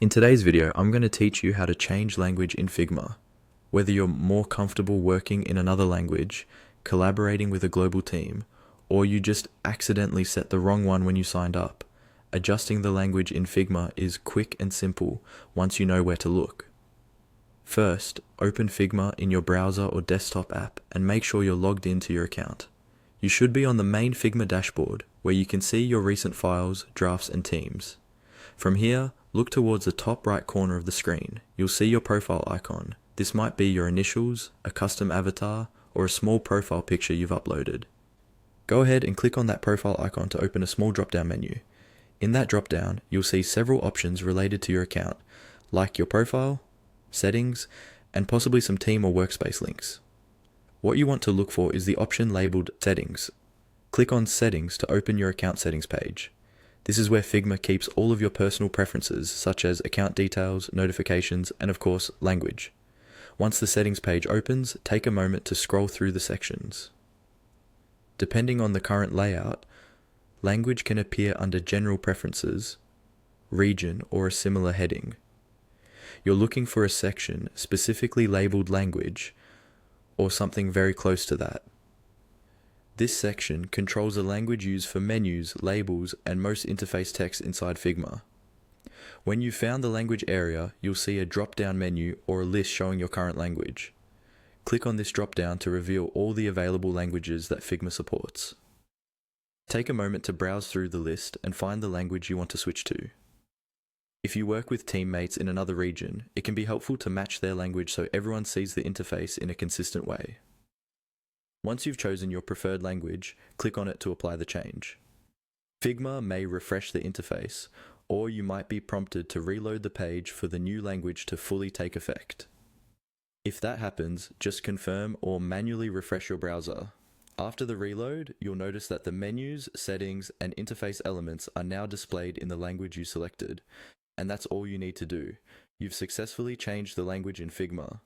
In today's video, I'm going to teach you how to change language in Figma. Whether you're more comfortable working in another language, collaborating with a global team, or you just accidentally set the wrong one when you signed up, adjusting the language in Figma is quick and simple once you know where to look. First, open Figma in your browser or desktop app and make sure you're logged into your account. You should be on the main Figma dashboard where you can see your recent files, drafts, and teams. From here, look towards the top right corner of the screen. You'll see your profile icon. This might be your initials, a custom avatar, or a small profile picture you've uploaded. Go ahead and click on that profile icon to open a small drop-down menu. In that drop-down, you'll see several options related to your account, like your profile, settings, and possibly some team or workspace links. What you want to look for is the option labeled Settings. Click on Settings to open your account settings page. This is where Figma keeps all of your personal preferences, such as account details, notifications, and of course, language. Once the settings page opens, take a moment to scroll through the sections. Depending on the current layout, language can appear under General Preferences, Region, or a similar heading. You're looking for a section specifically labeled Language, or something very close to that. This section controls the language used for menus, labels, and most interface text inside Figma. When you've found the language area, you'll see a drop-down menu or a list showing your current language. Click on this drop-down to reveal all the available languages that Figma supports. Take a moment to browse through the list and find the language you want to switch to. If you work with teammates in another region, it can be helpful to match their language so everyone sees the interface in a consistent way. Once you've chosen your preferred language, click on it to apply the change. Figma may refresh the interface, or you might be prompted to reload the page for the new language to fully take effect. If that happens, just confirm or manually refresh your browser. After the reload, you'll notice that the menus, settings, and interface elements are now displayed in the language you selected, and that's all you need to do. You've successfully changed the language in Figma.